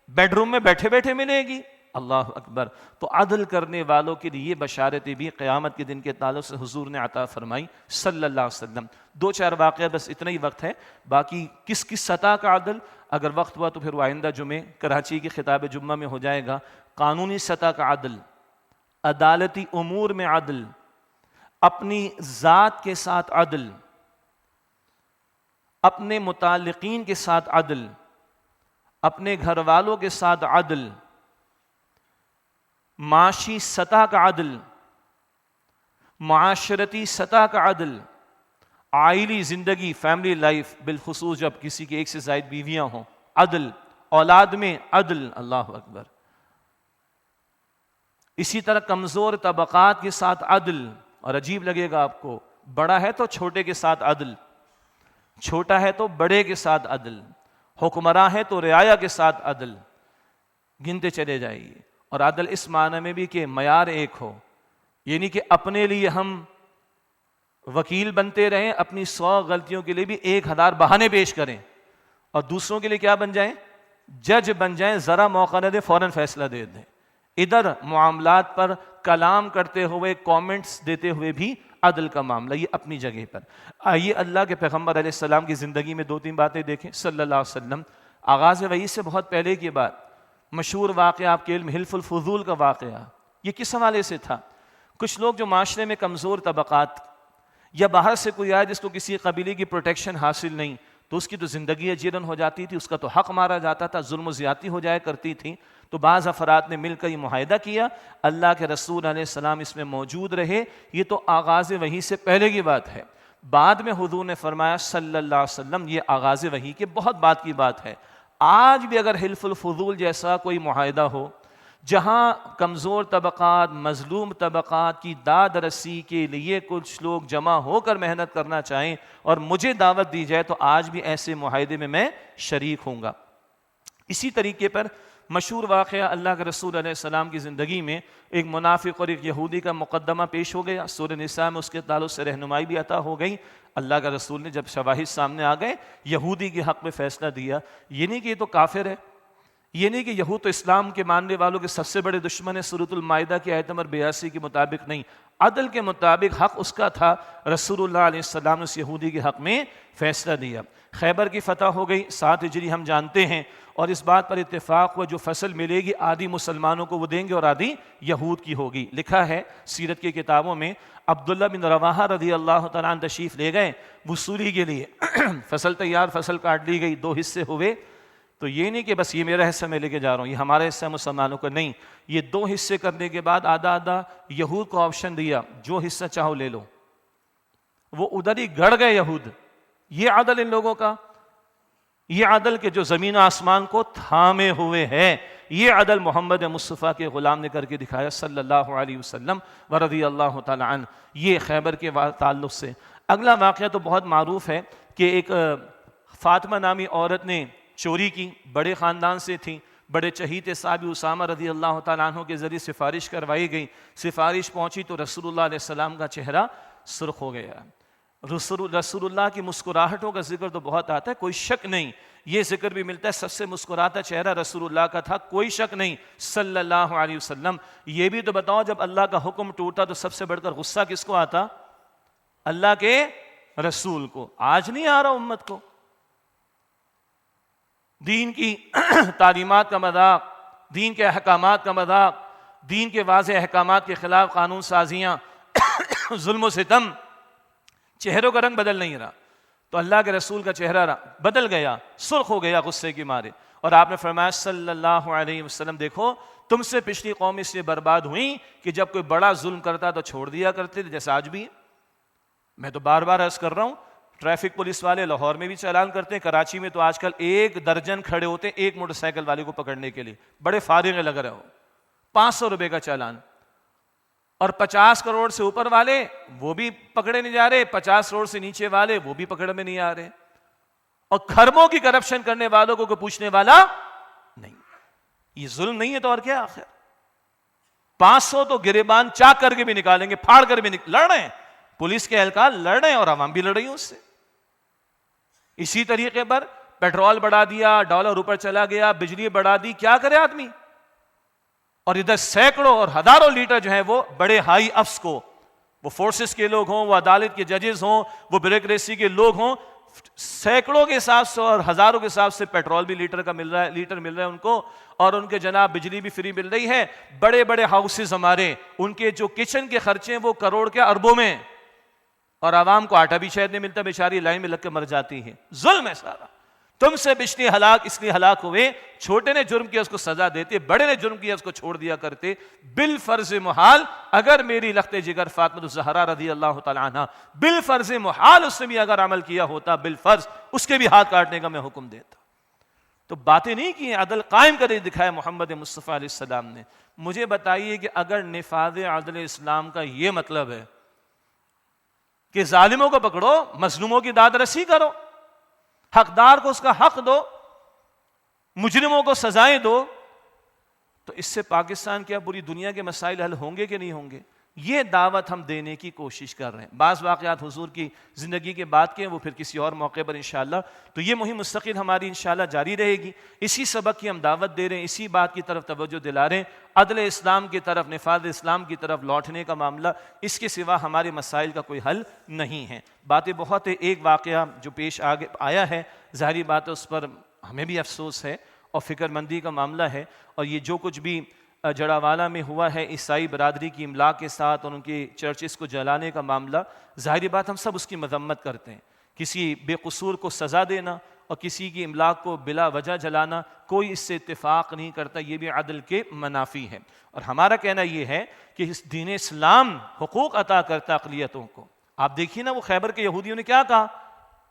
بیڈ روم میں بیٹھے بیٹھے ملے گی. اللہ اکبر. تو عدل کرنے والوں کے لیے بشارتیں بھی قیامت کے دن کے تعلق سے حضور نے عطا فرمائی صلی اللہ علیہ وسلم. 2-4 واقعہ بس, اتنا ہی وقت ہے, باقی کس کس سطح کا عدل اگر وقت ہوا تو پھر وہ آئندہ جمعے کراچی کی خطاب جمعہ میں ہو جائے گا. قانونی سطح کا عدل, عدالتی امور میں عدل, اپنی ذات کے ساتھ عدل, اپنے متعلقین کے ساتھ عدل, اپنے گھر والوں کے ساتھ عدل, معاشی سطح کا عدل, معاشرتی سطح کا عدل, عائلی زندگی فیملی لائف, بالخصوص جب کسی کی 1 سے زائد بیویاں ہوں عدل, اولاد میں عدل. اللہ اکبر. اسی طرح کمزور طبقات کے ساتھ عدل, اور عجیب لگے گا آپ کو, بڑا ہے تو چھوٹے کے ساتھ عدل, چھوٹا ہے تو بڑے کے ساتھ عدل, حکمراں ہے تو رعایا کے ساتھ عدل, گنتے چلے جائیے. اور عدل اس معنی میں بھی کہ معیار ایک ہو, یعنی کہ اپنے لیے ہم وکیل بنتے رہیں, اپنی 100 غلطیوں کے لیے بھی 1000 بہانے پیش کریں, اور دوسروں کے لیے کیا بن جائیں؟ جج بن جائیں, ذرا موقع نہ دیں فوراً فیصلہ دے دیں. ادھر معاملات پر کلام کرتے ہوئے, کامنٹس دیتے ہوئے بھی عدل کا معاملہ, یہ اپنی جگہ پر. آئیے اللہ کے پیغمبر علیہ السلام کی زندگی میں 2-3 باتیں دیکھیں صلی اللہ علیہ وسلم. آغاز وحی سے بہت پہلے کی بات, مشہور واقعہ آپ کے علم حلف الفضول کا واقعہ. یہ کس حوالے سے تھا؟ کچھ لوگ جو معاشرے میں کمزور طبقات, یا باہر سے کوئی آئے جس کو کسی قبیلے کی پروٹیکشن حاصل نہیں, تو اس کی تو زندگی اجیرن ہو جاتی تھی, اس کا تو حق مارا جاتا تھا, ظلم و زیادتی ہو جایا کرتی تھی. تو بعض افراد نے مل کر یہ معاہدہ کیا, اللہ کے رسول علیہ السلام اس میں موجود رہے. یہ تو آغاز وحی سے پہلے کی بات ہے. بعد میں حضور نے فرمایا صلی اللہ علیہ وسلم یہ آغاز وحی کے بہت بعد کی بات ہے. آج بھی اگر حلف الفضول جیسا کوئی معاہدہ ہو جہاں کمزور طبقات, مظلوم طبقات کی داد رسی کے لیے کچھ لوگ جمع ہو کر محنت کرنا چاہیں اور مجھے دعوت دی جائے, تو آج بھی ایسے معاہدے میں شریک ہوں گا. اسی طریقے پر مشہور واقعہ اللہ کے رسول علیہ السلام کی زندگی میں ایک منافق اور ایک یہودی کا مقدمہ پیش ہو گیا. سورہ نساء میں اس کے تعلق سے رہنمائی بھی عطا ہو گئی. اللہ کا رسول نے جب شواہد سامنے آ گئے, یہودی کے حق میں فیصلہ دیا. یہ نہیں کہ یہ تو کافر ہے, یہ نہیں کہ یہود تو اسلام کے ماننے والوں کے سب سے بڑے دشمن ہے, سورۃ المائدہ کی آیت نمبر 82 کے مطابق نہیں, عدل کے مطابق حق اس کا تھا. رسول اللہ علیہ السلام نے اس یہودی کے حق میں فیصلہ دیا. خیبر کی فتح ہو گئی 7 ہجری, ہم جانتے ہیں, اور اس بات پر اتفاق ہوا جو فصل ملے گی آدھی مسلمانوں کو وہ دیں گے اور آدھی یہود کی ہوگی. لکھا ہے سیرت کی کتابوں میں, عبداللہ بن رواحہ رضی اللہ تعالیٰ عنہ تشریف لے گئے وصولی کے لیے. فصل تیار, فصل کاٹ لی گئی, 2 حصے ہوئے. تو یہ نہیں کہ بس یہ میرا حصہ میں لے کے جا رہا ہوں, یہ ہمارا حصہ مسلمانوں کا نہیں. یہ 2 حصے کرنے کے بعد آدھا آدھا یہود کو آپشن دیا, جو حصہ چاہو لے لو. وہ ادھر ہی گڑ گئے یہود. یہ عدل ان لوگوں کا, یہ عدل کے جو زمین و آسمان کو تھامے ہوئے ہے, یہ عدل محمد مصطفیٰ کے غلام نے کر کے دکھایا صلی اللہ علیہ وسلم ورضی اللہ تعالی عنہ. یہ خیبر کے تعلق سے. اگلا واقعہ تو بہت معروف ہے کہ ایک فاطمہ نامی عورت نے چوری کی, بڑے خاندان سے تھیں, بڑے چہیتے صحابی اسامہ رضی اللہ تعالیٰ عنہ کے ذریعے سفارش کروائی گئی. سفارش پہنچی تو رسول اللہ علیہ السلام کا چہرہ سرخ ہو گیا. رسول اللہ کی مسکراہٹوں کا ذکر تو بہت آتا ہے, کوئی شک نہیں, یہ ذکر بھی ملتا ہے سب سے مسکراتا چہرہ رسول اللہ کا تھا, کوئی شک نہیں صلی اللہ علیہ وسلم. یہ بھی تو بتاؤ جب اللہ کا حکم ٹوٹا تو سب سے بڑھ کر غصہ کس کو آتا؟ اللہ کے رسول کو. آج نہیں آ رہا امت کو. دین کی تعلیمات کا مذاق, دین کے احکامات کا مذاق, دین کے واضح احکامات کے خلاف قانون سازیاں, ظلم و ستم, چہروں کا رنگ بدل نہیں رہا. تو اللہ کے رسول کا چہرہ بدل گیا, سرخ ہو گیا غصے کے مارے. اور آپ نے فرمایا صلی اللہ علیہ وسلم, دیکھو تم سے پچھلی قوم اس لیے برباد ہوئی کہ جب کوئی بڑا ظلم کرتا تو چھوڑ دیا کرتے تھے, جیسے آج بھی. میں تو بار بار عرض کر رہا ہوں, ٹریفک پولیس والے لاہور میں بھی چالان کرتے ہیں, کراچی میں تو آج کل 1 درجن کھڑے ہوتے ہیں ایک موٹر سائیکل والے کو پکڑنے کے لیے, بڑے فارغ لگ رہے ہو. 500 کا چالان. اور 50 کروڑ سے اوپر والے وہ بھی پکڑے نہیں جا رہے, 50 کروڑ سے نیچے والے وہ بھی پکڑ میں نہیں آ رہے, اور کھربوں کی کرپشن کرنے والوں کو کوئی پوچھنے والا نہیں. یہ ظلم نہیں ہے تو اور کیا آخر؟ 500 تو گریبان چاک کر کے بھی نکالیں گے, پھاڑ کر بھی لڑ رہے ہیں, پولیس کے اہلکار لڑ رہے ہیں اور عوام بھی لڑ رہی ہے اس سے. اسی طریقے پر پیٹرول بڑھا دیا, ڈالر اوپر چلا گیا, بجلی بڑھا دی, کیا کرے آدمی؟ اور ادھر سینکڑوں اور ہزاروں لیٹر جو ہیں وہ بڑے ہائی افس کو, وہ فورسز کے لوگ ہوں, وہ عدالت کے ججز ہوں, وہ بیوروکریسی کے لوگ ہوں, سینکڑوں کے حساب سے اور ہزاروں کے حساب سے پیٹرول بھی لیٹر مل رہا ہے ان کو, اور ان کے جناب بجلی بھی فری مل رہی ہے. بڑے بڑے ہاؤسز ہمارے, ان کے جو کچن کے خرچے ہیں وہ کروڑ کے اربوں میں, اور عوام کو آٹا بھی شاید نہیں ملتا, بیچاری لائن میں لگ کے مر جاتی ہے. ظلم ہے سارا. تم سے بچنی ہلاک اس لیے ہلاک ہوئے, چھوٹے نے جرم کیا اس کو سزا دیتے, بڑے نے جرم کیا اس کو چھوڑ دیا کرتے. بالفرض محال اگر میری لخت جگر فاطمہ الزہرا رضی اللہ تعالی عنہ بالفرض محال اس نے بھی اگر عمل کیا ہوتا, بالفرض اس کے بھی ہاتھ کاٹنے کا میں حکم دیتا. تو باتیں نہیں کی, عدل قائم کر دکھایا محمد مصطفیٰ علیہ السلام نے. مجھے بتائیے کہ اگر نفاذ عدل اسلام کا یہ مطلب ہے کہ ظالموں کو پکڑو, مظلوموں کی داد رسی کرو, حقدار کو اس کا حق دو, مجرموں کو سزائیں دو, تو اس سے پاکستان کیا پوری دنیا کے مسائل حل ہوں گے کہ نہیں ہوں گے؟ یہ دعوت ہم دینے کی کوشش کر رہے ہیں. بعض واقعات حضور کی زندگی کے بعد کے, وہ پھر کسی اور موقع پر انشاءاللہ. تو یہ مہم مستقل ہماری انشاءاللہ جاری رہے گی. اسی سبق کی ہم دعوت دے رہے ہیں, اسی بات کی طرف توجہ دلا رہے ہیں, عدل اسلام کی طرف, نفاذ اسلام کی طرف لوٹنے کا معاملہ. اس کے سوا ہمارے مسائل کا کوئی حل نہیں ہے. باتیں بہت ہے. ایک واقعہ جو پیش آیا ہے, ظاہری بات ہے اس پر ہمیں بھی افسوس ہے اور فکر مندی کا معاملہ ہے. اور یہ جو کچھ بھی جڑاوالا میں ہوا ہے عیسائی برادری کی املاک کے ساتھ اور ان کے چرچز کو جلانے کا معاملہ, ظاہری بات ہم سب اس کی مذمت کرتے ہیں. کسی بے قصور کو سزا دینا اور کسی کی املاک کو بلا وجہ جلانا, کوئی اس سے اتفاق نہیں کرتا, یہ بھی عدل کے منافی ہے. اور ہمارا کہنا یہ ہے کہ اس دین اسلام حقوق عطا کرتا اقلیتوں کو. آپ دیکھیے نا, وہ خیبر کے یہودیوں نے کیا کہا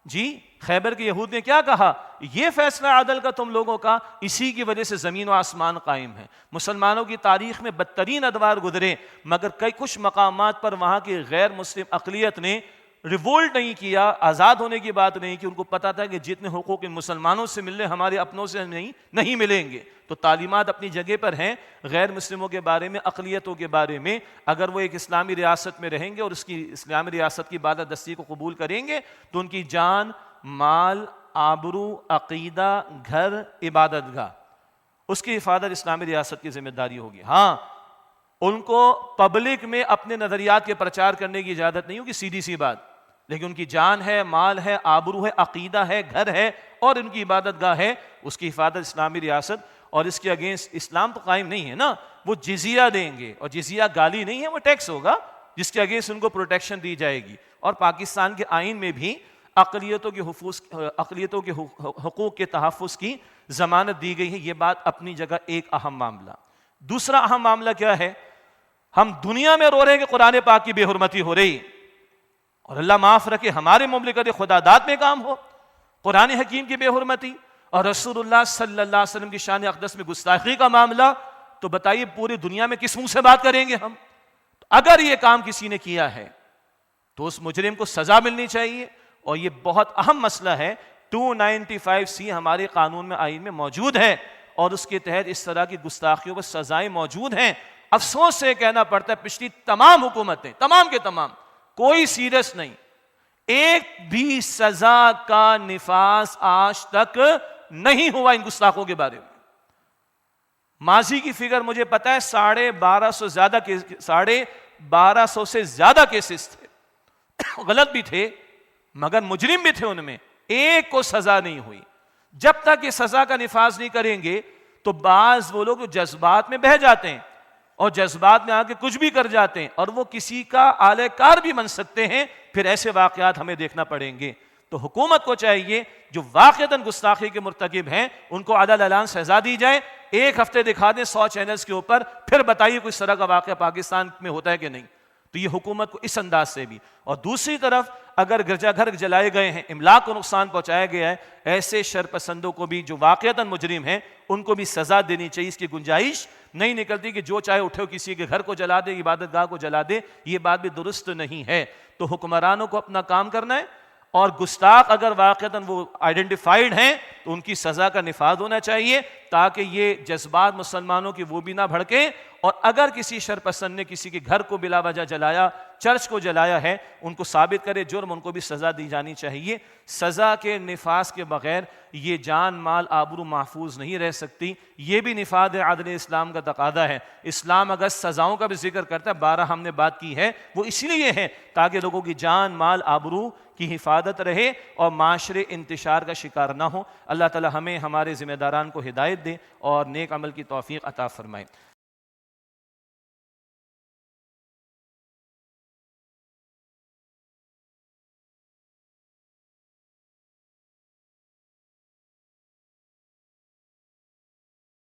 جی, خیبر کے یہود نے کیا کہا, یہ فیصلہ عدل کا تم لوگوں کا, اسی کی وجہ سے زمین و آسمان قائم ہے. مسلمانوں کی تاریخ میں بدترین ادوار گزرے, مگر کئی کچھ مقامات پر وہاں کی غیر مسلم اقلیت نے ریوولٹ نہیں کیا, آزاد ہونے کی بات نہیں کی. ان کو پتا تھا کہ جتنے حقوق ان مسلمانوں سے ملنے ہمارے اپنوں سے نہیں ملیں گے. تو تعلیمات اپنی جگہ پر ہیں غیر مسلموں کے بارے میں, اقلیتوں کے بارے میں. اگر وہ ایک اسلامی ریاست میں رہیں گے اور اس کی اسلامی ریاست کی بالادستی کو قبول کریں گے, تو ان کی جان, مال, آبرو, عقیدہ, گھر, عبادت گاہ, اس کی حفاظت اسلامی ریاست کی ذمہ داری ہوگی. ہاں, ان کو پبلک میں اپنے نظریات کے پرچار کرنے کی اجازت نہیں ہوگی, سیدھی سی بات. لیکن ان کی جان ہے, مال ہے, آبرو ہے, عقیدہ ہے, گھر ہے اور ان کی عبادت گاہ ہے, اس کی حفاظت اسلامی ریاست. اور اس کے اگینسٹ اسلام تو قائم نہیں ہے نا, وہ جزیہ دیں گے, اور جزیہ گالی نہیں ہے, وہ ٹیکس ہوگا جس کے اگینسٹ ان کو پروٹیکشن دی جائے گی. اور پاکستان کے آئین میں بھی اقلیتوں کے حقوق کے تحفظ کی ضمانت دی گئی ہے. یہ بات اپنی جگہ ایک اہم معاملہ. دوسرا اہم معاملہ کیا ہے, ہم دنیا میں رو رہے ہیں کہ قرآن پاک کی بے حرمتی ہو رہی, اور اللہ معاف رکھے ہمارے مملکت خدا داد میں کام ہو قرآن حکیم کی بے حرمتی اور رسول اللہ صلی اللہ علیہ وسلم کی شان اقدس میں گستاخی کا معاملہ. تو بتائیے پوری دنیا میں کس منہ سے بات کریں گے ہم؟ اگر یہ کام کسی نے کیا ہے تو اس مجرم کو سزا ملنی چاہیے. اور یہ بہت اہم مسئلہ ہے. 295C ہمارے قانون میں, آئین میں موجود ہے, اور اس کے تحت اس طرح کی گستاخیوں پر سزائیں موجود ہیں. افسوس سے کہنا پڑتا ہے پچھلی تمام حکومتیں, تمام کے تمام, کوئی سیریس نہیں, ایک بھی سزا کا نفاذ آج تک نہیں ہوا ان گستاخوں کے بارے میں. ماضی کی فگر مجھے پتا ہے 1250 سے زیادہ کیسز تھے, غلط بھی تھے مگر مجرم بھی تھے, ان میں ایک کو سزا نہیں ہوئی. جب تک یہ سزا کا نفاذ نہیں کریں گے تو بعض وہ لوگ جذبات میں بہہ جاتے ہیں اور جذبات میں آ کے کچھ بھی کر جاتے ہیں, اور وہ کسی کا آلہ کار بھی بن سکتے ہیں. پھر ایسے واقعات ہمیں دیکھنا پڑیں گے. تو حکومت کو چاہیے جو واقعتاً گستاخی کے مرتکب ہیں ان کو عدل اعلان سزا دی جائے. ایک ہفتے دکھا دیں 100 چینلز کے اوپر, پھر بتائیے کوئی اس طرح کا واقعہ پاکستان میں ہوتا ہے کہ نہیں. تو یہ حکومت کو اس انداز سے بھی. اور دوسری طرف اگر گرجا گھر جلائے گئے ہیں, املاک کو نقصان پہنچایا گیا ہے, ایسے شرپسندوں کو بھی جو واقعتاً مجرم ہیں ان کو بھی سزا دینی چاہیے. اس کی گنجائش نہیں نکلتی کہ جو چاہے اٹھے کسی کے گھر کو جلا دے, عبادت گاہ کو جلا دے, یہ بات بھی درست نہیں ہے. تو حکمرانوں کو اپنا کام کرنا ہے, اور گستاخ اگر واقعتاً وہ آئیڈینٹیفائیڈ ہیں تو ان کی سزا کا نفاذ ہونا چاہیے, تاکہ یہ جذبات مسلمانوں کی وہ بھی نہ بھڑکیں. اور اگر کسی شرپسند نے کسی کے گھر کو بلا وجہ جلایا, چرچ کو جلایا ہے, ان کو ثابت کرے جرم, ان کو بھی سزا دی جانی چاہیے. سزا کے نفاذ کے بغیر یہ جان مال آبرو محفوظ نہیں رہ سکتی. یہ بھی نفاذ عدل اسلام کا تقاضا ہے. اسلام اگر سزاؤں کا بھی ذکر کرتا ہے, 12 ہم نے بات کی ہے, وہ اس لیے ہے تاکہ لوگوں کی جان مال آبرو کی حفاظت رہے اور معاشرے انتشار کا شکار نہ ہو. اللہ تعالی ہمیں ہمارے ذمہ داران کو ہدایت دے اور نیک عمل کی توفیق عطا فرمائے.